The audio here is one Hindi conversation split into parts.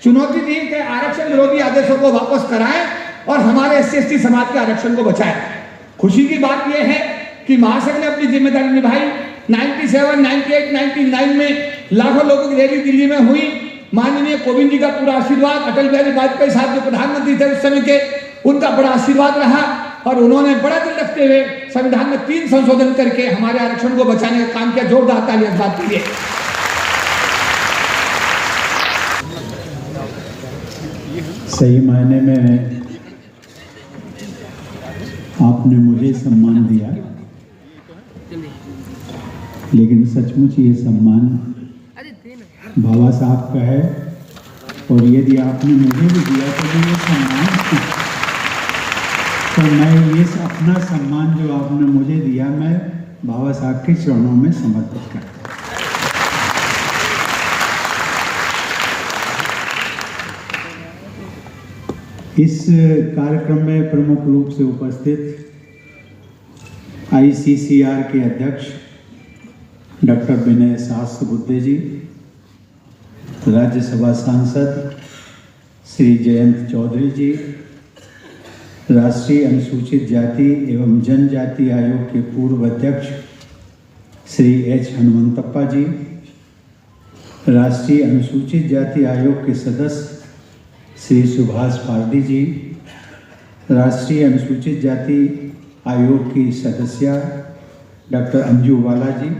चुनौती दी कि आरक्षण विरोधी आदेशों को वापस कराएं और हमारे SC/ST समाज के आरक्षण को बचाएं। खुशी की बात यह है कि महासंघ ने अपनी जिम्मेदारी निभाई। 97, 98, 99 में लाखों लोगों की रैली दिल्ली में हुई। माननीय कोविंद जी का पूरा आशीर्वाद, अटल बिहारी वाजपेयी साहब जो प्रधानमंत्री थे उस समय के, उनका बड़ा आशीर्वाद रहा और उन्होंने बड़ा दिल रखते हुए संविधान में 3 संशोधन करके हमारे आरक्षण को बचाने का काम किया। जोरदार तालियां इस बात के लिए। सही मायने में आपने मुझे सम्मान दिया, लेकिन सचमुच ये सम्मान बाबा साहब का है। और यदि आपने मुझे भी दिया तो ये सम्मान, तो मैं ये अपना सम्मान जो आपने मुझे दिया मैं बाबा साहब के चरणों में समर्पित करता हूँ। इस कार्यक्रम में प्रमुख रूप से उपस्थित ICCR के अध्यक्ष डॉक्टर विनय सहस्त्रबुद्धे जी, राज्यसभा सांसद श्री जयंत चौधरी जी, राष्ट्रीय अनुसूचित जाति एवं जनजाति आयोग के पूर्व अध्यक्ष श्री H. हनुमंतप्पा जी, राष्ट्रीय अनुसूचित जाति आयोग के सदस्य श्री सुभाष पारदी जी, राष्ट्रीय अनुसूचित जाति आयोग की सदस्या doctor Anju Wala ji,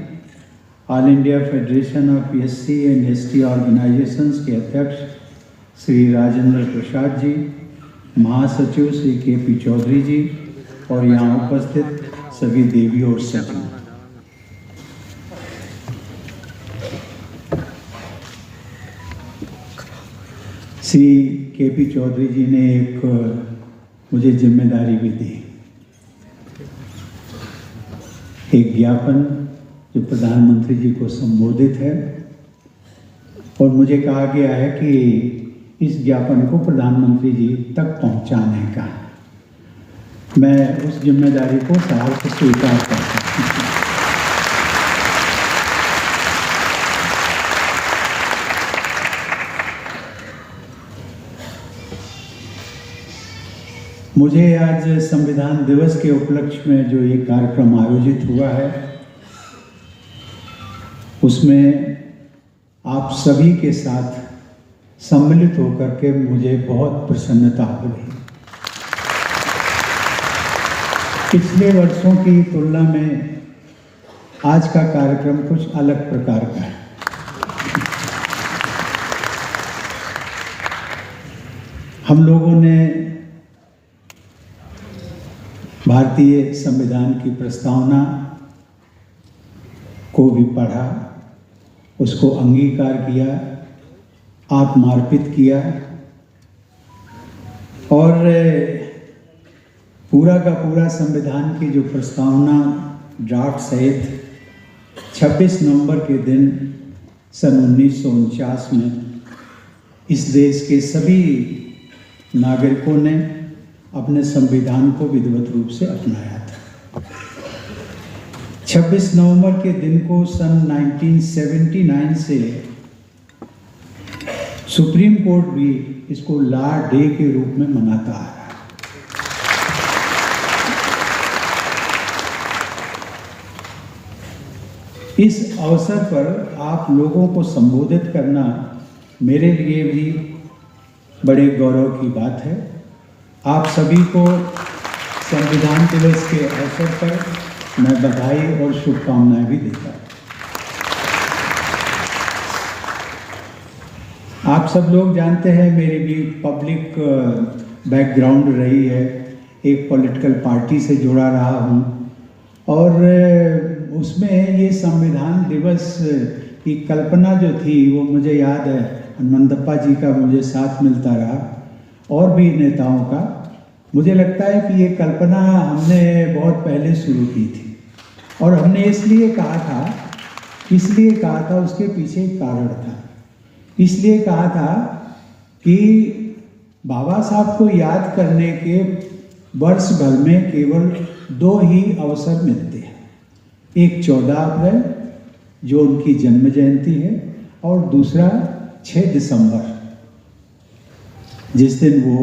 all India federation of SC and ST organisations के अध्यक्ष श्री राजेंद्र प्रसाद जी, महासचिव श्री KP चौधरी जी और यहाँ उपस्थित सभी देवी और सचिव। श्री KP चौधरी जी ने एक मुझे जिम्मेदारी भी दी, एक ज्ञापन जो प्रधानमंत्री जी को संबोधित है, और मुझे कहा गया है कि इस ज्ञापन को प्रधानमंत्री जी तक पहुंचाने का मैं उस जिम्मेदारी को साहस से स्वीकार करता हूं। मुझे आज संविधान दिवस के उपलक्ष्य में जो ये कार्यक्रम आयोजित हुआ है उसमें आप सभी के साथ सम्मिलित होकर के मुझे बहुत प्रसन्नता हुई। पिछले वर्षों की तुलना में आज का कार्यक्रम कुछ अलग प्रकार का है। हम लोगों ने भारतीय संविधान की प्रस्तावना को भी पढ़ा, उसको अंगीकार किया, आत्मार्पित किया और पूरा का पूरा संविधान की जो प्रस्तावना ड्राफ्ट सहित 26 नवंबर के दिन सन 1949 में इस देश के सभी नागरिकों ने अपने संविधान को विधिवत रूप से अपनाया था। 26 नवंबर के दिन को सन 1979 से सुप्रीम कोर्ट भी इसको लॉ डे के रूप में मनाता आ रहा है। इस अवसर पर आप लोगों को संबोधित करना मेरे लिए भी बड़े गौरव की बात है। आप सभी को संविधान दिवस के अवसर पर मैं बधाई और शुभकामनाएं भी देता हूँ। आप सब लोग जानते हैं मेरी भी पब्लिक बैकग्राउंड रही है, एक पॉलिटिकल पार्टी से जुड़ा रहा हूँ और उसमें ये संविधान दिवस की कल्पना जो थी वो मुझे याद है हनुमंतप्पा जी का मुझे साथ मिलता रहा और भी नेताओं का। मुझे लगता है कि ये कल्पना हमने बहुत पहले शुरू की थी और हमने इसलिए कहा था उसके पीछे एक कारण था। इसलिए कहा था कि बाबा साहब को याद करने के वर्ष भर में केवल 2 ही अवसर मिलते हैं, एक 14 अप्रैल जो उनकी जन्म जयंती है और दूसरा 6 दिसंबर जिस दिन वो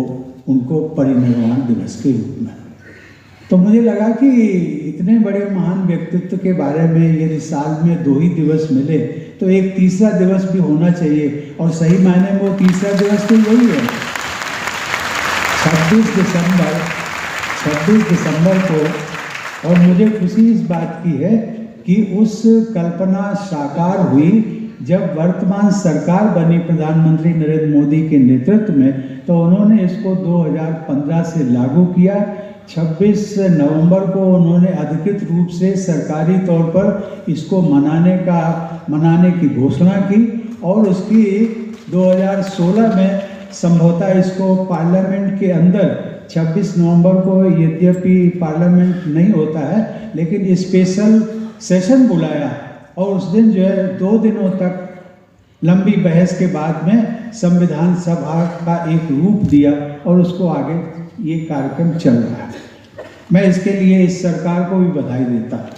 उनको परिनिर्वाण दिवस के रूप में। तो मुझे लगा कि इतने बड़े महान व्यक्तित्व के बारे में यदि साल में 2 ही दिवस मिले तो एक तीसरा दिवस भी होना चाहिए, और सही मायने में वो तीसरा दिवस तो यही है, 26 दिसंबर को। और मुझे खुशी इस बात की है कि उस कल्पना साकार हुई जब वर्तमान सरकार बनी प्रधानमंत्री नरेंद्र मोदी के नेतृत्व में, तो उन्होंने इसको 2015 से लागू किया। 26 नवंबर को उन्होंने अधिकृत रूप से सरकारी तौर पर इसको मनाने की घोषणा की, और उसकी 2016 में संभवतः इसको पार्लियामेंट के अंदर 26 नवंबर को, यद्यपि पार्लियामेंट नहीं होता है, लेकिन स्पेशल सेशन बुलाया, और उस दिन जो है 2 दिनों तक लंबी बहस के बाद में संविधान सभा का एक रूप दिया, और उसको आगे ये कार्यक्रम चल रहा है। मैं इसके लिए इस सरकार को भी बधाई देता हूँ।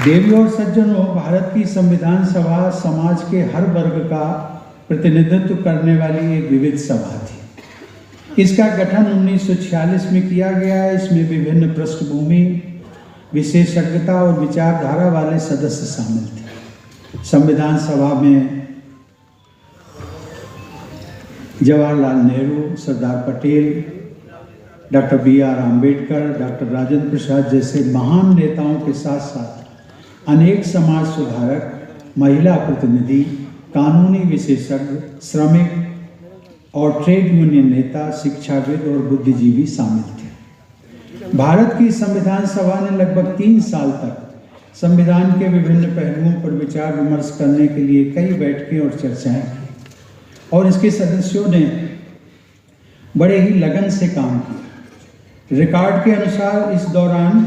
देवी और सज्जनों, भारत की संविधान सभा समाज के हर वर्ग का प्रतिनिधित्व करने वाली एक विविध सभा थी। इसका गठन 1946 में किया गया है। इसमें विभिन्न पृष्ठभूमि, विशेषज्ञता और विचारधारा वाले सदस्य शामिल थे। संविधान सभा में Jawaharlal Nehru, Sardar Patel, doctor B.R. Ambedkar, doctor Rajendra Prasad जैसे महान नेताओं के साथ साथ अनेक समाज सुधारक, महिला प्रतिनिधि, कानूनी विशेषज्ञ, श्रमिक और ट्रेड यूनियन नेता, शिक्षाविद और बुद्धिजीवी शामिल थे। भारत की संविधान सभा ने लगभग 3 साल तक संविधान के विभिन्न पहलुओं पर विचार विमर्श करने के लिए कई बैठकें और चर्चाएं की, और इसके सदस्यों ने बड़े ही लगन से काम किया। रिकॉर्ड के अनुसार इस दौरान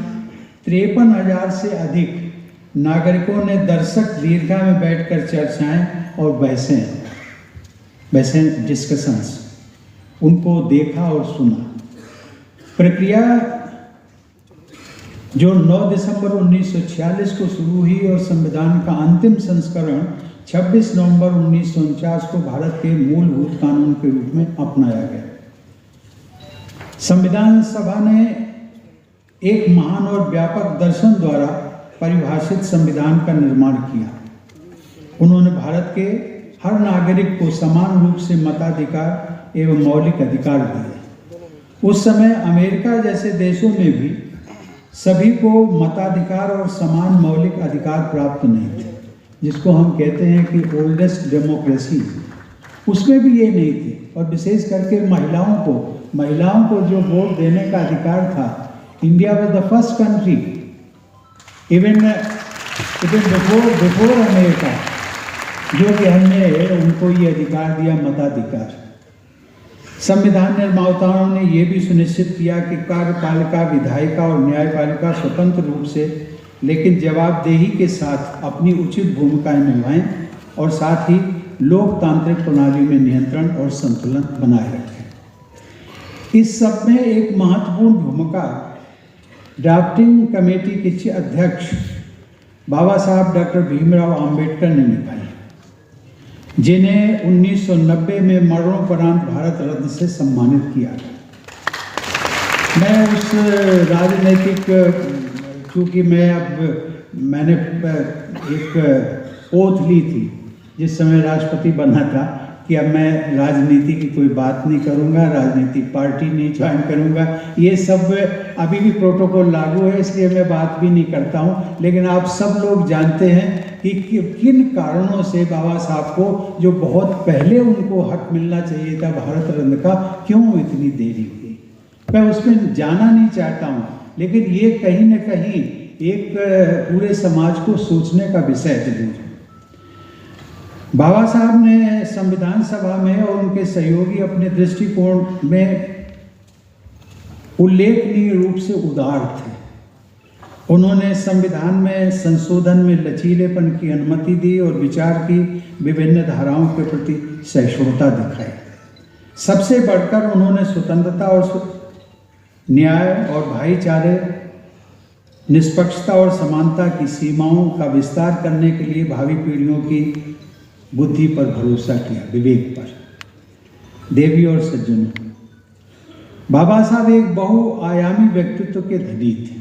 53,000 से अधिक नागरिकों ने दर्शक दीर्घा में बैठकर चर्चाएं और बहसें डिस्कशंस उनको देखा और सुना। प्रक्रिया जो 9 दिसंबर 1946 को शुरू हुई और संविधान का अंतिम संस्करण 26 नवंबर 1949 को भारत के मूलभूत कानून के रूप में अपनाया गया। संविधान सभा ने एक महान और व्यापक दर्शन द्वारा परिभाषित संविधान का निर्माण किया। उन्होंने भारत के हर नागरिक को समान रूप से मताधिकार एवं मौलिक अधिकार दिए। उस समय अमेरिका जैसे देशों में भी सभी को मताधिकार और समान मौलिक अधिकार प्राप्त नहीं थे, जिसको हम कहते हैं कि ओल्डेस्ट डेमोक्रेसी, उसमें भी ये नहीं थे। और विशेष करके महिलाओं को जो वोट देने का अधिकार था, India was the first country even before America, जो कि हमने उनको ये अधिकार दिया, मताधिकार। संविधान निर्माताओं ने यह भी सुनिश्चित किया कि कार्यपालिका, विधायिका और न्यायपालिका स्वतंत्र रूप से लेकिन जवाबदेही के साथ अपनी उचित भूमिकाएं निभाएं, और साथ ही लोकतांत्रिक प्रणाली में नियंत्रण और संतुलन बनाए रखें। इस सब में एक महत्वपूर्ण भूमिका ड्राफ्टिंग कमेटी के अध्यक्ष बाबा साहब डॉक्टर भीमराव आम्बेडकर ने निभाई, जिन्हें 1990 में मरणोपरांत भारत रत्न से सम्मानित किया गया। मैं उस राजनीतिक, क्योंकि मैंने एक ओथ ली थी जिस समय राष्ट्रपति बना था कि अब मैं राजनीति की कोई बात नहीं करूंगा, राजनीतिक पार्टी नहीं ज्वाइन करूंगा। ये सब अभी भी प्रोटोकॉल लागू है, इसलिए मैं बात भी नहीं करता हूं। लेकिन आप सब लोग जानते हैं कि किन कारणों से बाबा साहब को, जो बहुत पहले उनको हक मिलना चाहिए था भारत रत्न का, क्यों इतनी देरी हुई। मैं उसमें जाना नहीं चाहता हूँ, लेकिन ये कहीं न कहीं एक पूरे समाज को सोचने का विषय जरूर है। बाबा साहब ने संविधान सभा में और उनके सहयोगी अपने दृष्टिकोण में उल्लेखनीय रूप से उदार थे। उन्होंने संविधान में संशोधन में लचीलेपन की अनुमति दी और विचार की विभिन्न धाराओं के प्रति सहिष्णुता दिखाई। सबसे बढ़कर उन्होंने स्वतंत्रता और न्याय और भाईचारे, निष्पक्षता और समानता की सीमाओं का विस्तार करने के लिए भावी पीढ़ियों की बुद्धि पर भरोसा किया, विवेक पर। देवी और सज्जनों, बाबा साहब एक बहुआयामी व्यक्तित्व के धनी थे।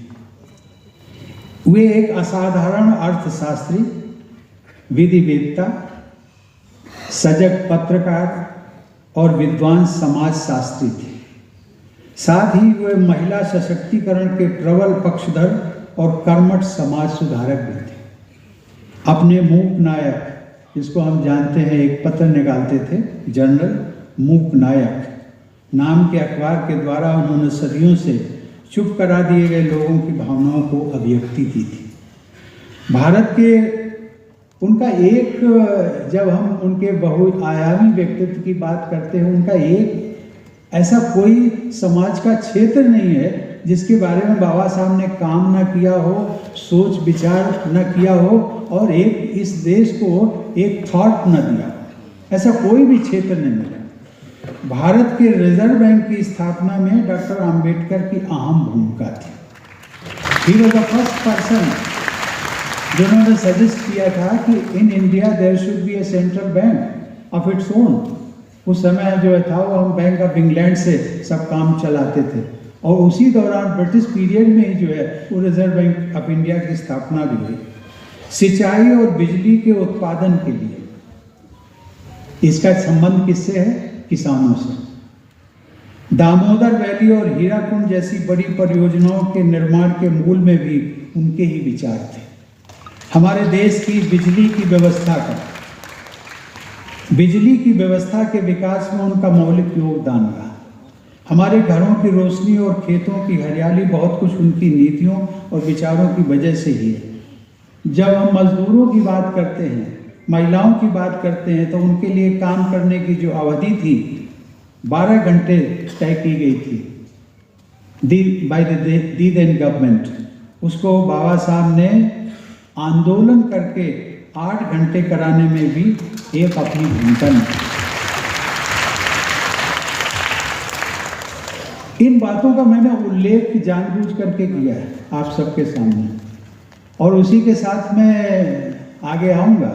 वे एक असाधारण अर्थशास्त्री, विधिवेत्ता, सजग पत्रकार और विद्वान समाजशास्त्री थे। साथ ही वे महिला सशक्तिकरण के प्रबल पक्षधर और कर्मठ समाज सुधारक भी थे। अपने मूक नायक, जिसको हम जानते हैं, एक पत्र निकालते थे, जर्नल मूक नायक नाम के अखबार के द्वारा उन्होंने सदियों से चुप करा दिए गए लोगों की भावनाओं को अभिव्यक्ति की थी। भारत के उनका एक, जब हम उनके बहुआयामी व्यक्तित्व की बात करते हैं, उनका एक ऐसा कोई समाज का क्षेत्र नहीं है जिसके बारे में बाबा साहब ने काम न किया हो, सोच विचार न किया हो और एक इस देश को एक थॉट न दिया। ऐसा कोई भी क्षेत्र नहीं मिला। भारत के रिजर्व बैंक की स्थापना में डॉक्टर अंबेडकर की अहम भूमिका थी। He was the first person जिन्होंने सजेस्ट किया था कि in India there should be a central bank of its own. उस समय जो था वो हम बैंक ऑफ इंग्लैंड से सब काम चलाते थे और उसी दौरान ब्रिटिश पीरियड में ही जो है वो रिजर्व बैंक ऑफ इंडिया की स्थापना भी हुई, सिंचाई और बिजली के उत्पादन के लिए। इसका संबंध किससे है? किसानों से। दामोदर वैली और हीराकुंड जैसी बड़ी परियोजनाओं के निर्माण के मूल में भी उनके ही विचार थे। हमारे देश की बिजली की व्यवस्था के विकास में उनका मौलिक योगदान रहा। हमारे घरों की रोशनी और खेतों की हरियाली बहुत कुछ उनकी नीतियों और विचारों की वजह से ही है। जब हम मजदूरों की बात करते हैं, महिलाओं की बात करते हैं, तो उनके लिए काम करने की जो अवधि थी 12 घंटे तय की गई थी बाय द देन गवर्नमेंट। उसको बाबा साहब ने आंदोलन करके 8 घंटे कराने में भी एक अपनी भूमिका निभाई। इन बातों का मैंने उल्लेख जानबूझ करके किया है आप सबके सामने, और उसी के साथ मैं आगे आऊंगा।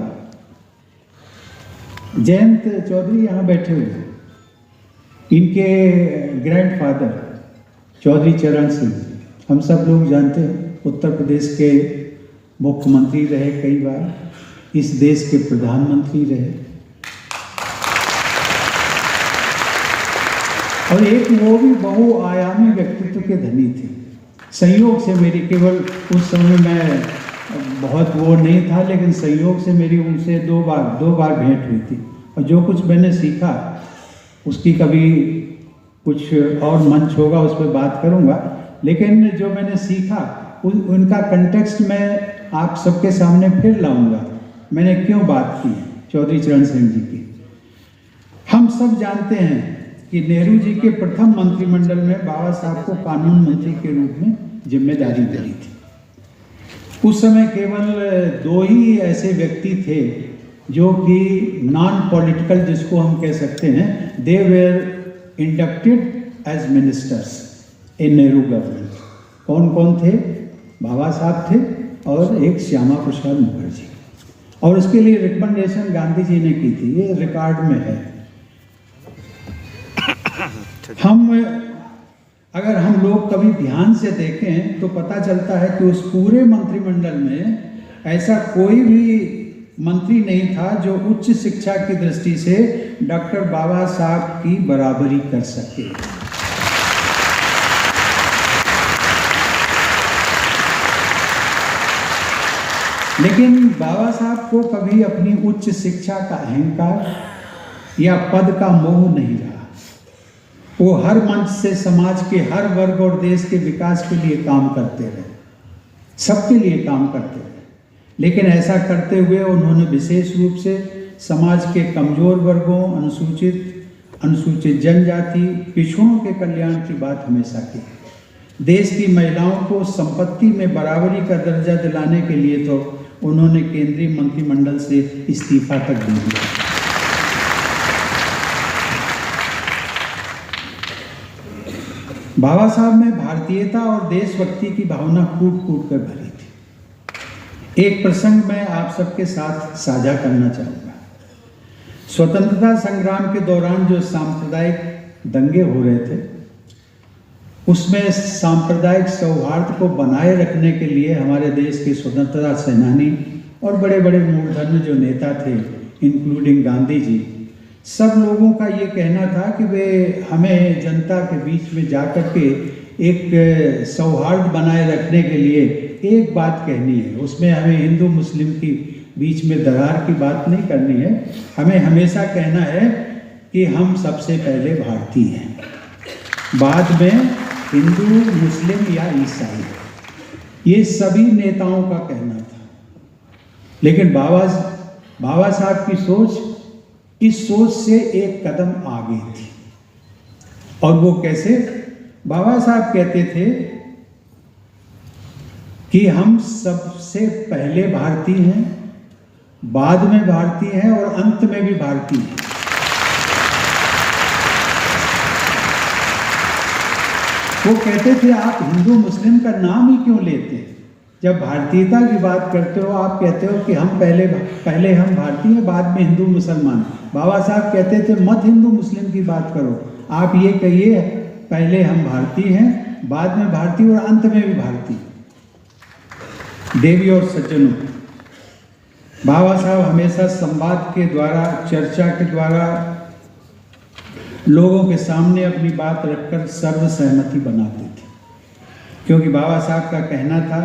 जयंत चौधरी यहाँ बैठे हुए हैं, इनके ग्रैंडफादर चौधरी चरण सिंह, हम सब लोग जानते हैं, उत्तर प्रदेश के मुख्यमंत्री रहे, कई बार इस देश के प्रधानमंत्री रहे, और एक वो भी बहुआयामी व्यक्तित्व के धनी थे। संयोग से मेरी, केवल उस समय मैं बहुत वो नहीं था, लेकिन संयोग से मेरी उनसे दो बार भेंट हुई थी, और जो कुछ मैंने सीखा उसकी कभी कुछ और मंच होगा उस पर बात करूंगा, लेकिन जो मैंने सीखा उनका कंटेक्स्ट मैं आप सबके सामने फिर लाऊंगा। मैंने क्यों बात की चौधरी चरण सिंह जी की। हम सब जानते हैं कि नेहरू जी के प्रथम मंत्रिमंडल में बाबा साहब को कानून मंत्री के रूप में जिम्मेदारी मिली थी। उस समय केवल 2 ही ऐसे व्यक्ति थे जो कि नॉन पॉलिटिकल, जिसको हम कह सकते हैं, they were inducted as ministers in Nehru government. कौन कौन थे? बाबा साहब थे और एक श्यामा प्रसाद मुखर्जी, और उसके लिए रिकमेंडेशन गांधी जी ने की थी, ये रिकॉर्ड में है। अगर हम लोग कभी ध्यान से देखें तो पता चलता है कि उस पूरे मंत्रिमंडल में ऐसा कोई भी मंत्री नहीं था जो उच्च शिक्षा की दृष्टि से डॉक्टर बाबा साहब की बराबरी कर सके। लेकिन बाबा साहब को कभी अपनी उच्च शिक्षा का अहंकार या पद का मोह नहीं रहा। वो हर मंच से समाज के हर वर्ग और देश के विकास के लिए काम करते रहे, सबके लिए काम करते रहे, लेकिन ऐसा करते हुए उन्होंने विशेष रूप से समाज के कमजोर वर्गों, अनुसूचित जनजाति, पिछड़ों के कल्याण की बात हमेशा की। देश की महिलाओं को संपत्ति में बराबरी का दर्जा दिलाने के लिए तो उन्होंने केंद्रीय मंत्रिमंडल से इस्तीफा तक दे दिया। बाबा साहब में भारतीयता और देशभक्ति की भावना कूट कूट कर भरी थी। एक प्रसंग मैं आप सबके साथ साझा करना चाहूँगा। स्वतंत्रता संग्राम के दौरान जो सांप्रदायिक दंगे हो रहे थे, उसमें सांप्रदायिक सौहार्द को बनाए रखने के लिए हमारे देश के स्वतंत्रता सेनानी और बड़े बड़े मूर्धन्य जो नेता थे, इंक्लूडिंग गांधी जी, सब लोगों का ये कहना था कि वे हमें जनता के बीच में जाकर के एक सौहार्द बनाए रखने के लिए एक बात कहनी है। उसमें हमें हिंदू मुस्लिम की बीच में दरार की बात नहीं करनी है। हमें हमेशा कहना है कि हम सबसे पहले भारतीय हैं, बाद में हिंदू मुस्लिम या ईसाई। ये सभी नेताओं का कहना था। लेकिन बाबा साहब की सोच इस सोच से एक कदम आगे थी। और वो कैसे? बाबा साहब कहते थे कि हम सबसे पहले भारतीय हैं, बाद में भारतीय हैं और अंत में भी भारतीय हैं। वो कहते थे आप हिंदू मुस्लिम का नाम ही क्यों लेते? जब भारतीयता की बात करते हो आप कहते हो कि हम पहले हम भारतीय हैं, बाद में हिंदू मुसलमान। बाबा साहब कहते थे मत हिंदू मुस्लिम की बात करो, आप ये कहिए पहले हम भारतीय हैं, बाद में भारतीय और अंत में भी भारतीय। देवी और सज्जनों, बाबा साहब हमेशा संवाद के द्वारा, चर्चा के द्वारा लोगों के सामने अपनी बात रखकर सर्वसहमति बनाते थे, क्योंकि बाबा साहब का कहना था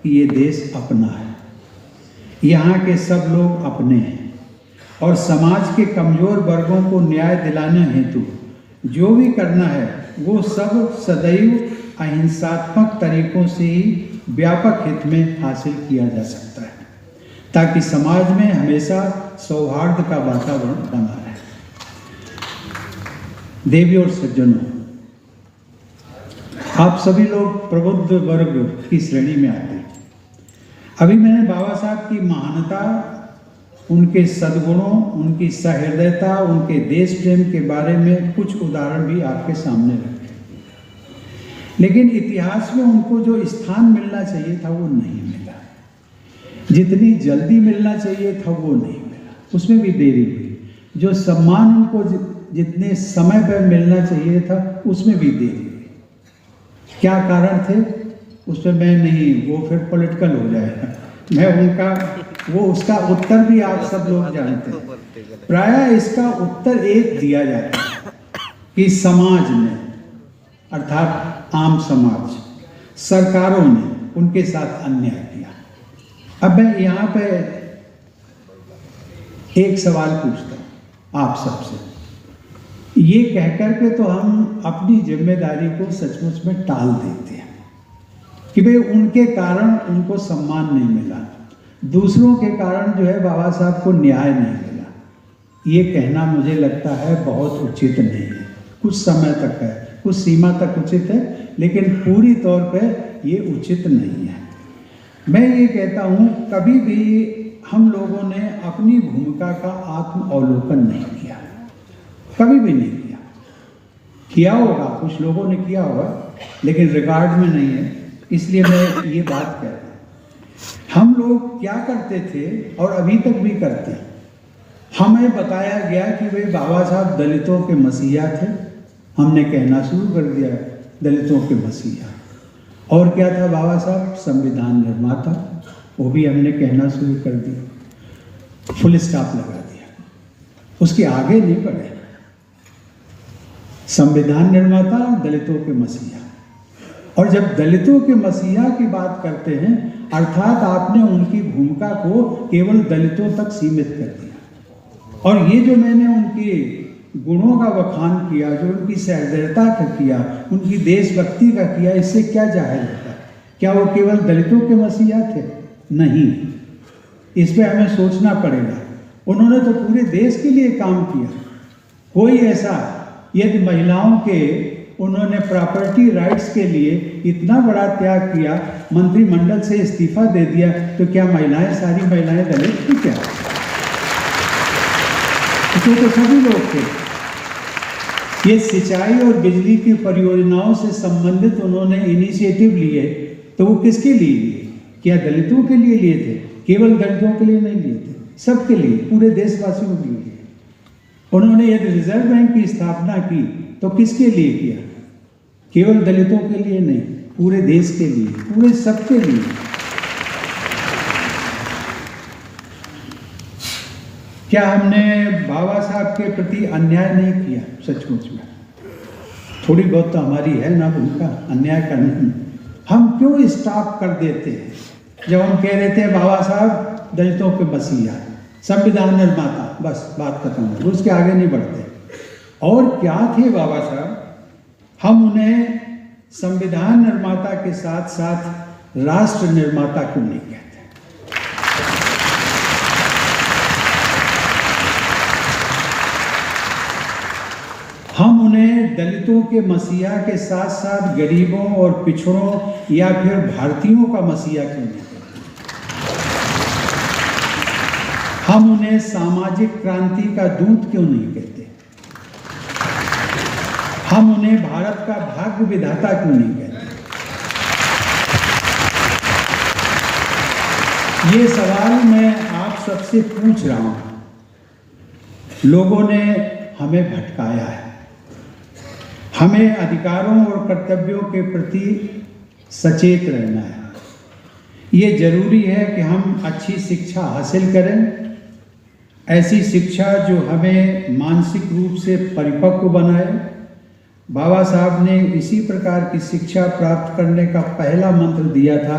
कि ये देश अपना है, यहाँ के सब लोग अपने हैं और समाज के कमजोर वर्गों को न्याय दिलाने हेतु जो भी करना है वो सब सदैव अहिंसात्मक तरीकों से ही व्यापक हित में हासिल किया जा सकता है, ताकि समाज में हमेशा सौहार्द का वातावरण बना रहे। देवी और सज्जनों, आप सभी लोग प्रबुद्ध वर्ग की श्रेणी में आते हैं। अभी मैंने बाबा साहब की महानता, उनके सद्गुणों, उनकी सहृदयता, उनके देश प्रेम के बारे में कुछ उदाहरण भी आपके सामने रखे, लेकिन इतिहास में उनको जो स्थान मिलना चाहिए था वो नहीं मिला, जितनी जल्दी मिलना चाहिए था वो नहीं मिला, उसमें भी देरी हुई। जो सम्मान उनको जितने समय पर मिलना चाहिए था उसमें भी देरी हुई। क्या कारण थे उस पर मैं नहीं, वो फिर पॉलिटिकल हो जाएगा। मैं उसका उत्तर भी आप सब लोग जानते हैं। प्रायः इसका उत्तर एक दिया जाता है कि समाज ने, अर्थात आम समाज, सरकारों ने उनके साथ अन्याय किया। अब मैं यहाँ पे एक सवाल पूछता हूँ आप सबसे, ये कहकर के तो हम अपनी जिम्मेदारी को सचमुच में टाल देते हैं कि भाई उनके कारण उनको सम्मान नहीं मिला, दूसरों के कारण जो है बाबा साहब को न्याय नहीं मिला। ये कहना मुझे लगता है बहुत उचित नहीं है। कुछ समय तक है, कुछ सीमा तक उचित है, लेकिन पूरी तौर पे ये उचित नहीं है। मैं ये कहता हूँ कभी भी हम लोगों ने अपनी भूमिका का आत्म अवलोकन नहीं किया, कभी भी नहीं किया। किया होगा, कुछ लोगों ने किया होगा, लेकिन रिकॉर्ड में नहीं है, इसलिए मैं ये बात कह रहा हूँ। हम लोग क्या करते थे और अभी तक भी करते हैं, हमें बताया गया कि वे बाबा साहब दलितों के मसीहा थे, हमने कहना शुरू कर दिया दलितों के मसीहा। और क्या था बाबा साहब? संविधान निर्माता, वो भी हमने कहना शुरू कर दिया, फुल स्टॉप लगा दिया, उसके आगे नहीं बढ़े। संविधान निर्माता, दलितों के मसीहा। और जब दलितों के मसीहा की बात करते हैं, अर्थात आपने उनकी भूमिका को केवल दलितों तक सीमित कर दिया। और ये जो मैंने उनकी गुणों का बखान किया, जो उनकी सहृदयता का किया, उनकी देशभक्ति का किया, इससे क्या जाहिर होता है? क्या वो केवल दलितों के मसीहा थे? नहीं, इस पे हमें सोचना पड़ेगा। उन्होंने तो पूरे देश के लिए काम किया। कोई ऐसा, यदि महिलाओं के उन्होंने प्रॉपर्टी राइट्स के लिए इतना बड़ा त्याग किया, मंत्रिमंडल से इस्तीफा दे दिया, तो क्या महिलाएं, सारी महिलाएं दलित थी क्या? तो सभी लोग थे। ये सिंचाई और बिजली की परियोजनाओं से संबंधित उन्होंने इनिशिएटिव लिए, तो वो किसके लिए लिए? क्या दलितों के लिए लिए थे? केवल दलितों के लिए नहीं लिए थे, सबके लिए, पूरे देशवासियों के लिए। उन्होंने यदि रिजर्व बैंक की स्थापना की तो किसके लिए किया? केवल दलितों के लिए नहीं, पूरे देश के लिए, पूरे सबके लिए। क्या हमने बाबा साहब के प्रति अन्याय नहीं किया? सचमुच में थोड़ी बहुत तो हमारी है ना उनका अन्याय करना। हम क्यों स्टॉप कर देते हैं जब हम कह रहे थे बाबा साहब दलितों के मसीहा, संविधान निर्माता, बस बात खत्म हो, उसके आगे नहीं बढ़ते। और क्या थे बाबा साहब? हम उन्हें संविधान निर्माता के साथ साथ राष्ट्र निर्माता क्यों नहीं कहते? हम उन्हें दलितों के मसीहा के साथ साथ गरीबों और पिछड़ों या फिर भारतीयों का मसीहा क्यों नहीं कहते? हम उन्हें सामाजिक क्रांति का दूत क्यों नहीं कहते? हम उन्हें भारत का भाग्य विधाता क्यों नहीं कहते? ये सवाल मैं आप सबसे पूछ रहा हूं। लोगों ने हमें भटकाया है। हमें अधिकारों और कर्तव्यों के प्रति सचेत रहना है। ये जरूरी है कि हम अच्छी शिक्षा हासिल करें, ऐसी शिक्षा जो हमें मानसिक रूप से परिपक्व बनाए। बाबा साहब ने इसी प्रकार की शिक्षा प्राप्त करने का पहला मंत्र दिया था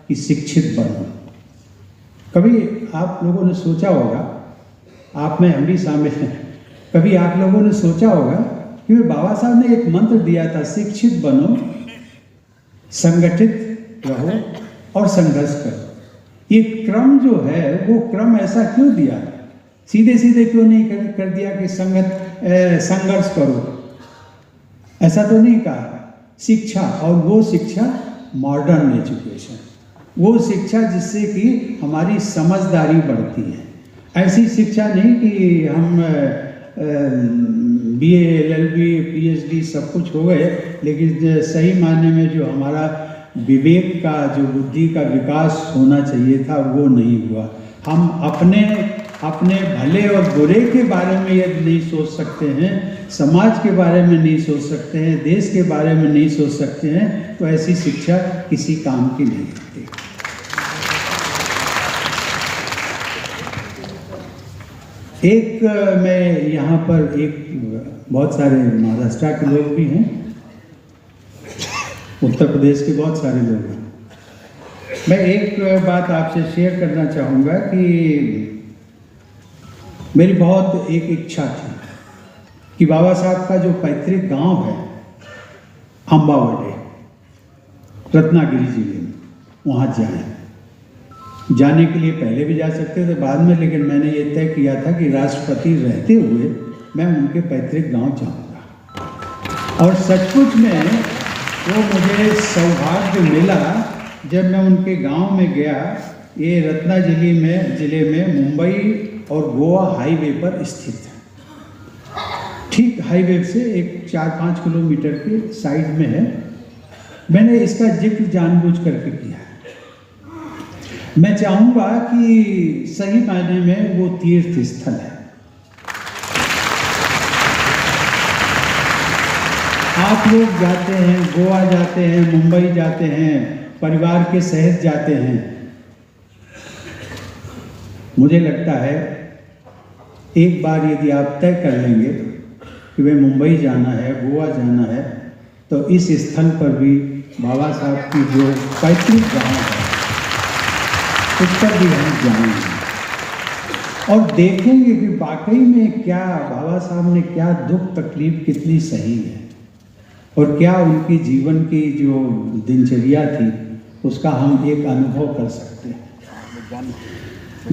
कि शिक्षित बनो। कभी आप लोगों ने सोचा होगा, आप में हम भी शामिल हैं, कभी आप लोगों ने सोचा होगा कि बाबा साहब ने एक मंत्र दिया था, शिक्षित बनो, संगठित रहो और संघर्ष करो। ये क्रम जो है वो क्रम ऐसा क्यों दिया? सीधे सीधे क्यों नहीं कर दिया कि संघर्ष करो? ऐसा तो नहीं कहा। शिक्षा, और वो शिक्षा मॉडर्न एजुकेशन, वो शिक्षा जिससे कि हमारी समझदारी बढ़ती है। ऐसी शिक्षा नहीं कि हम BA, LLB, PhD सब कुछ हो गए, लेकिन सही मायने में जो हमारा विवेक का, जो बुद्धि का विकास होना चाहिए था वो नहीं हुआ। हम अपने भले और बुरे के बारे में यदि नहीं सोच सकते हैं, समाज के बारे में नहीं सोच सकते हैं, देश के बारे में नहीं सोच सकते हैं, तो ऐसी शिक्षा किसी काम की नहीं होती। एक मैं यहाँ पर बहुत सारे महाराष्ट्र के लोग भी हैं, उत्तर प्रदेश के बहुत सारे लोग हैं। मैं एक बात आपसे शेयर करना चाहूँगा कि मेरी बहुत एक इच्छा थी कि बाबा साहब का जो पैतृक गांव है अंबावडे, रत्नागिरी जिले में, वहाँ जाएं। जाने के लिए पहले भी जा सकते थे, बाद में, लेकिन मैंने ये तय किया था कि राष्ट्रपति रहते हुए मैं उनके पैतृक गांव जाऊंगा। और सचमुच में वो मुझे सौभाग्य मिला जब मैं उनके गांव में गया। ये रत्नागिरी में जिले में मुंबई और गोवा हाईवे पर स्थित है। ठीक हाईवे से एक 4-5 किलोमीटर के साइड में है। मैंने इसका जिक्र जानबूझ करके किया है। मैं चाहूँगा कि सही मायने में वो तीर्थ स्थल है। आप लोग जाते हैं, गोवा जाते हैं, मुंबई जाते हैं, परिवार के सहित जाते हैं। मुझे लगता है एक बार यदि आप तय कर लेंगे कि वे मुंबई जाना है, गोवा जाना है, तो इस स्थल पर भी बाबा साहब की जो पैतृक गांव है उस पर भी हम जाएंगे और देखेंगे कि वाकई में क्या बाबा साहब ने क्या दुख तकलीफ कितनी सही है और क्या उनकी जीवन की जो दिनचर्या थी उसका हम एक अनुभव कर सकते हैं।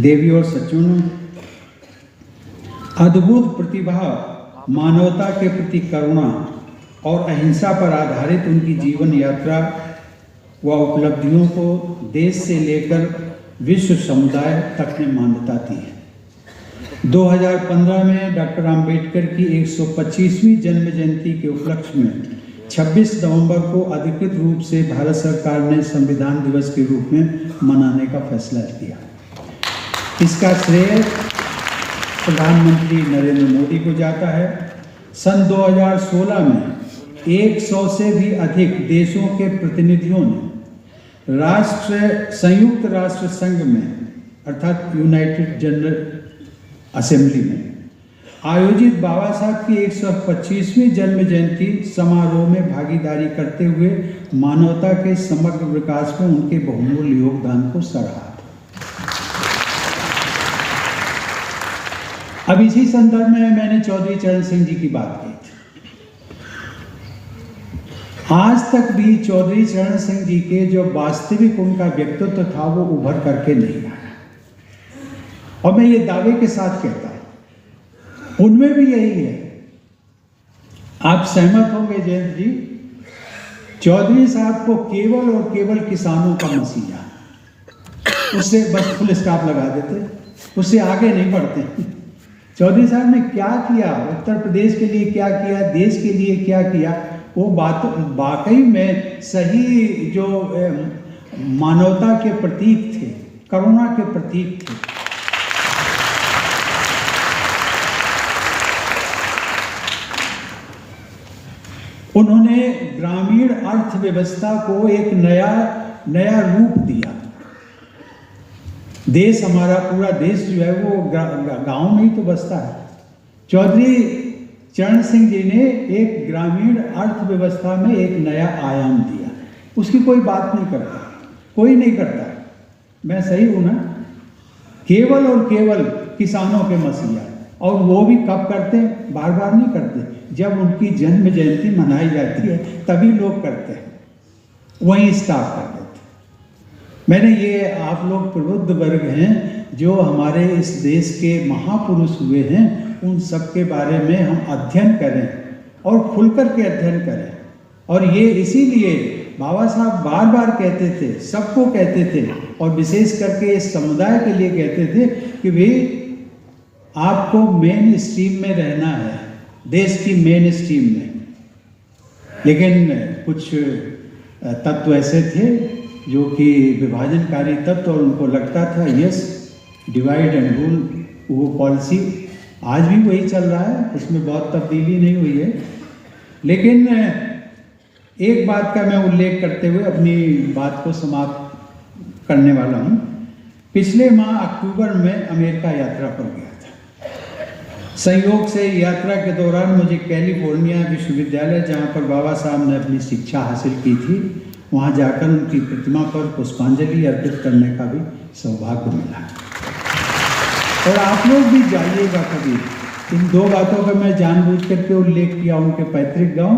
देवी और सज्जनों, अद्भुत प्रतिभा, मानवता के प्रति करुणा और अहिंसा पर आधारित उनकी जीवन यात्रा व उपलब्धियों को देश से लेकर विश्व समुदाय तक ने मान्यता दी है। 2015 में डॉक्टर अंबेडकर की 125वीं जन्म जयंती के उपलक्ष्य में 26 नवंबर को अधिकृत रूप से भारत सरकार ने संविधान दिवस के रूप में मनाने का फैसला किया। इसका श्रेय प्रधानमंत्री नरेंद्र मोदी को जाता है। सन 2016 में 100 से भी अधिक देशों के प्रतिनिधियों ने संयुक्त राष्ट्र संघ में अर्थात यूनाइटेड जनरल असेंबली में आयोजित बाबा साहब की 125वीं जन्म जयंती समारोह में भागीदारी करते हुए मानवता के समग्र विकास में उनके बहुमूल्य योगदान को सराहा। अब इसी संदर्भ में मैंने चौधरी चरण सिंह जी की बात की थी। आज तक भी चौधरी चरण सिंह जी के जो वास्तविक उनका व्यक्तित्व था वो उभर करके नहीं आया, और मैं ये दावे के साथ कहता हूं उनमें भी यही है। आप सहमत होंगे जयंत जी, चौधरी साहब को केवल और केवल किसानों का मसीहा, उससे बस फुल स्टॉप लगा देते, उससे आगे नहीं बढ़ते। चौधरी साहब ने क्या किया, उत्तर प्रदेश के लिए क्या किया, देश के लिए क्या किया, वो बात वाकई में सही जो मानवता के प्रतीक थे, करुणा के प्रतीक थे। उन्होंने ग्रामीण अर्थव्यवस्था को एक नया रूप दिया। देश हमारा पूरा देश जो है वो गांव में ही तो बसता है। चौधरी चरण सिंह जी ने एक ग्रामीण अर्थव्यवस्था में एक नया आयाम दिया। उसकी कोई बात नहीं करता, कोई नहीं करता। मैं सही हूं ना? केवल और केवल किसानों के मसीहा, और वो भी कब करते हैं? बार बार नहीं करते, जब उनकी जन्म जयंती मनाई जाती है तभी लोग करते हैं, वहीं स्टॉप कर देते। मैंने ये आप लोग प्रबुद्ध वर्ग हैं जो हमारे इस देश के महापुरुष हुए हैं, उन सब के बारे में हम अध्ययन करें और खुलकर के अध्ययन करें। और ये इसीलिए बाबा साहब बार बार कहते थे, सबको कहते थे, और विशेष करके इस समुदाय के लिए कहते थे कि भाई आपको मेन स्ट्रीम में रहना है, देश की मेन स्ट्रीम में। लेकिन कुछ तत्व ऐसे थे जो कि विभाजनकारी तत्व, और उनको लगता था यस डिवाइड एंड रूल, वो पॉलिसी आज भी वही चल रहा है, उसमें बहुत तब्दीली नहीं हुई है। लेकिन एक बात का मैं उल्लेख करते हुए अपनी बात को समाप्त करने वाला हूँ। पिछले माह अक्टूबर में अमेरिका यात्रा पर गया था। संयोग से यात्रा के दौरान मुझे कैलिफोर्निया विश्वविद्यालय, जहाँ पर बाबा साहब ने अपनी शिक्षा हासिल की थी, वहाँ जाकर उनकी प्रतिमा पर पुष्पांजलि अर्पित करने का भी सौभाग्य मिला। और आप लोग भी जाइएगा कभी। इन दो बातों का मैं जानबूझ करके उल्लेख किया, उनके पैतृक गांव,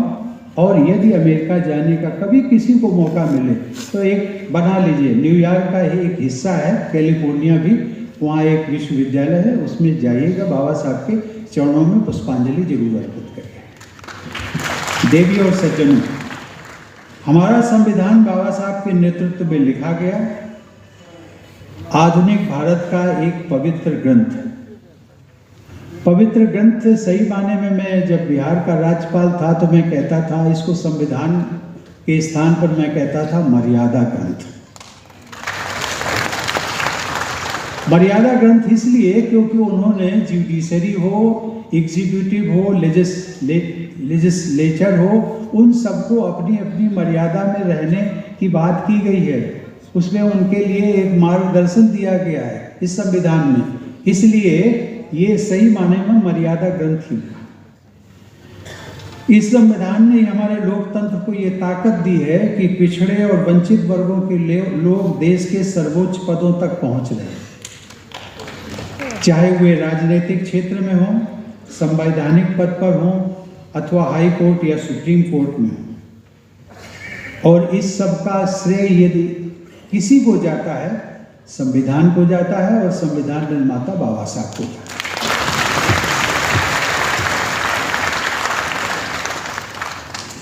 और यदि अमेरिका जाने का कभी किसी को मौका मिले तो एक बना लीजिए, न्यूयॉर्क का ही एक हिस्सा है कैलिफोर्निया भी, वहाँ एक विश्वविद्यालय है, उसमें जाइएगा, बाबा साहब के चरणों में पुष्पांजलि जरूर अर्पित करिए। देवी और सज्जनों, हमारा संविधान बाबा साहब के नेतृत्व में लिखा गया आधुनिक भारत का एक पवित्र ग्रंथ। पवित्र ग्रंथ सही माने में, मैं जब बिहार का राज्यपाल था तो मैं कहता था इसको, संविधान के स्थान पर मैं कहता था मर्यादा ग्रंथ। मर्यादा ग्रंथ इसलिए क्योंकि उन्होंने जुडिशरी हो, एग्जीक्यूटिव हो, लेजिस्लेचर हो, उन सबको अपनी अपनी मर्यादा में रहने की बात की गई है। उसमें उनके लिए एक मार्गदर्शन दिया गया है इस संविधान में, इसलिए ये सही माने में मर्यादा ग्रंथ ही। इस संविधान ने हमारे लोकतंत्र को ये ताकत दी है कि पिछड़े और वंचित वर्गों के लोग देश के सर्वोच्च पदों तक पहुंच रहे हैं, चाहे वे राजनीतिक क्षेत्र में हों, संवैधानिक पद पर हों, अथवा हाई कोर्ट या सुप्रीम कोर्ट में हो। और इस सब का श्रेय यदि किसी को जाता है, संविधान को जाता है, और संविधान निर्माता बाबा साहब को जाता है।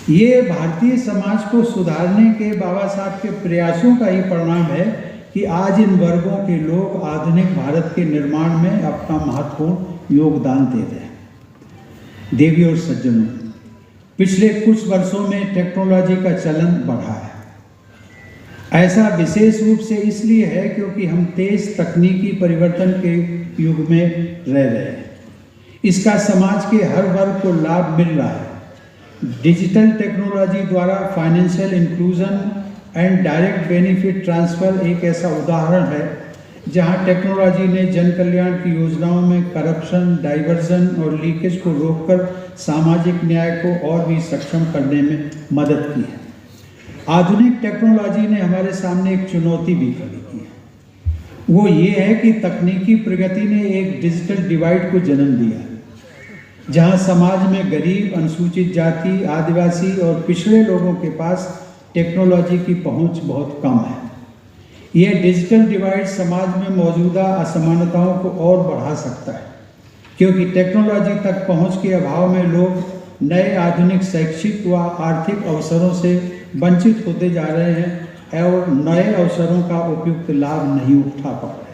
ये भारतीय समाज को सुधारने के बाबा साहब के प्रयासों का ही परिणाम है कि आज इन वर्गों के लोग आधुनिक भारत के निर्माण में अपना महत्वपूर्ण योगदान दे रहे हैं। देवी और सज्जनों, पिछले कुछ वर्षों में टेक्नोलॉजी का चलन बढ़ा है। ऐसा विशेष रूप से इसलिए है क्योंकि हम तेज तकनीकी परिवर्तन के युग में रह रहे हैं। इसका समाज के हर वर्ग को लाभ मिल रहा है। डिजिटल टेक्नोलॉजी द्वारा financial inclusion and direct benefit transfer एक ऐसा उदाहरण है जहां टेक्नोलॉजी ने जन कल्याण की योजनाओं में करप्शन, डाइवर्जन और लीकेज को रोककर सामाजिक न्याय को और भी सक्षम करने में मदद की है। आधुनिक टेक्नोलॉजी ने हमारे सामने एक चुनौती भी खड़ी की है। वो ये है कि तकनीकी प्रगति ने एक डिजिटल डिवाइड को जन्म दिया है, जहां समाज में गरीब, अनुसूचित जाति, आदिवासी और पिछड़े लोगों के पास टेक्नोलॉजी की पहुंच बहुत कम है। यह डिजिटल डिवाइड समाज में मौजूदा असमानताओं को और बढ़ा सकता है, क्योंकि टेक्नोलॉजी तक पहुंच के अभाव में लोग नए आधुनिक शैक्षिक व आर्थिक अवसरों से वंचित होते जा रहे हैं और नए अवसरों का उपयुक्त लाभ नहीं उठा पा रहे।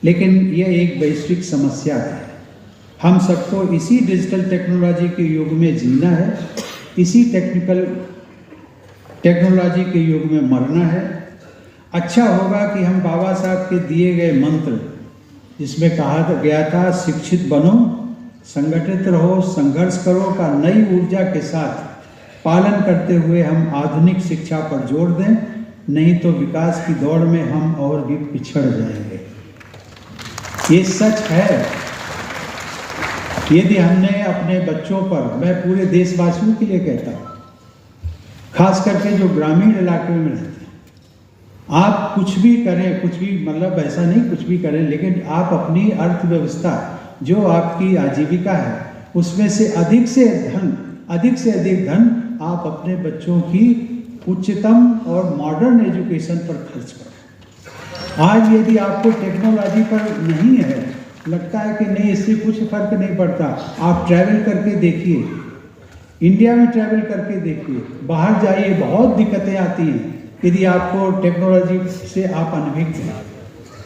लेकिन यह एक वैश्विक समस्या है। हम सबको इसी डिजिटल टेक्नोलॉजी के युग में जीना है, इसी टेक्नोलॉजी के युग में मरना है। अच्छा होगा कि हम बाबा साहब के दिए गए मंत्र, जिसमें कहा गया था शिक्षित बनो, संगठित रहो, संघर्ष करो, का नई ऊर्जा के साथ पालन करते हुए हम आधुनिक शिक्षा पर जोर दें, नहीं तो विकास की दौड़ में हम और भी पिछड़ जाएंगे। ये सच है। यदि हमने अपने बच्चों पर, मैं पूरे देशवासियों के लिए कहता हूँ, खास करके जो ग्रामीण इलाके में रहते हैं, आप कुछ भी करें, कुछ भी मतलब ऐसा नहीं कुछ भी करें, लेकिन आप अपनी अर्थव्यवस्था, जो आपकी आजीविका है, उसमें से अधिक से अधिक धन आप अपने बच्चों की उच्चतम और मॉडर्न एजुकेशन पर खर्च करें। आज यदि आपको टेक्नोलॉजी पर नहीं है, लगता है कि नहीं इससे कुछ फर्क नहीं पड़ता, आप ट्रैवल करके देखिए, इंडिया में ट्रैवल करके देखिए, बाहर जाइए, बहुत दिक्कतें आती हैं यदि आपको टेक्नोलॉजी से आप अनभिज्ञ हैं।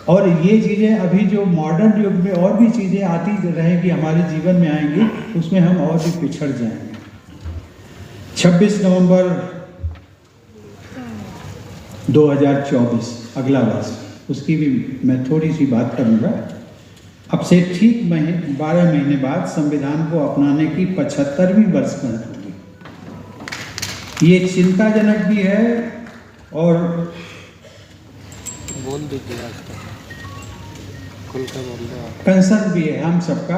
और ये चीज़ें अभी जो मॉडर्न युग में और भी चीज़ें आती रहेंगी, हमारे जीवन में आएंगी, उसमें हम और भी पिछड़ जाएंगे। 26 नवंबर 2024 अगला वर्ष, उसकी भी मैं थोड़ी सी बात करूँगा। अब से ठीक 12 महीने बाद संविधान को अपनाने की 75वीं वर्षगांठ होगी। ये चिंताजनक भी है और बोल दीजिए कंसर्न भी है हम सबका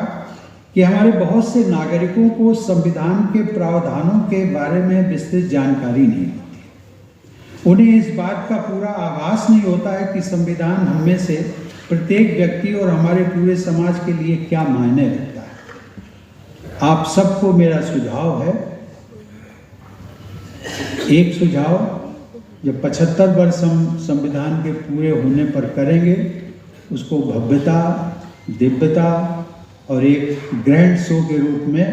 कि हमारे बहुत से नागरिकों को संविधान के प्रावधानों के बारे में विस्तृत जानकारी नहीं होती। उन्हें इस बात का पूरा आभास नहीं होता है कि संविधान हम में से प्रत्येक व्यक्ति और हमारे पूरे समाज के लिए क्या मायने रखता है। आप सबको मेरा सुझाव है, एक सुझाव, जब 75 वर्ष हम संविधान के पूरे होने पर करेंगे, उसको भव्यता, दिव्यता और एक ग्रैंड शो के रूप में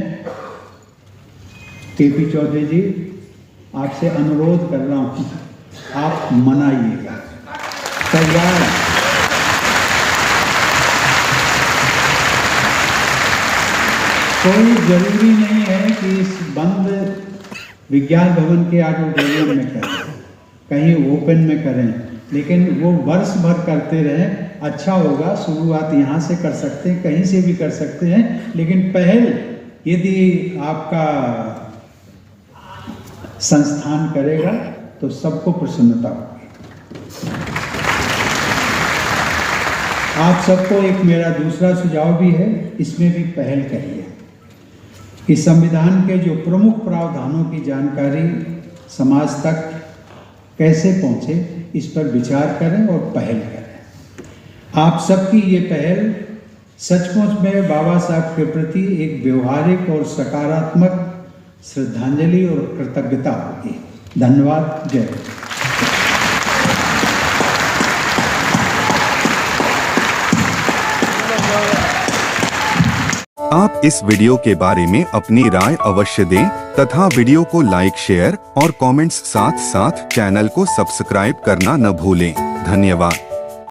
केपी चौधरी जी आपसे अनुरोध कर रहा हूँ, आप मनाइएगा। तैयार? कोई जरूरी नहीं है कि इस बंद विज्ञान भवन के ऑडिटोरियम में करें, कहीं ओपन में करें, लेकिन वो वर्ष भर करते रहें। अच्छा होगा, शुरुआत यहाँ से कर सकते हैं, कहीं से भी कर सकते हैं, लेकिन पहल यदि आपका संस्थान करेगा तो सबको प्रसन्नता होगी। आप सबको एक मेरा दूसरा सुझाव भी है, इसमें भी पहल करिए कि संविधान के जो प्रमुख प्रावधानों की जानकारी समाज तक कैसे पहुंचे, इस पर विचार करें और पहल करें। आप सबकी ये पहल सचमुच में बाबा साहब के प्रति एक व्यवहारिक और सकारात्मक श्रद्धांजलि और कृतज्ञता होगी। धन्यवाद। जय। आप इस वीडियो के बारे में अपनी राय अवश्य दें तथा वीडियो को लाइक, शेयर और कमेंट्स साथ साथ चैनल को सब्सक्राइब करना न भूलें। धन्यवाद।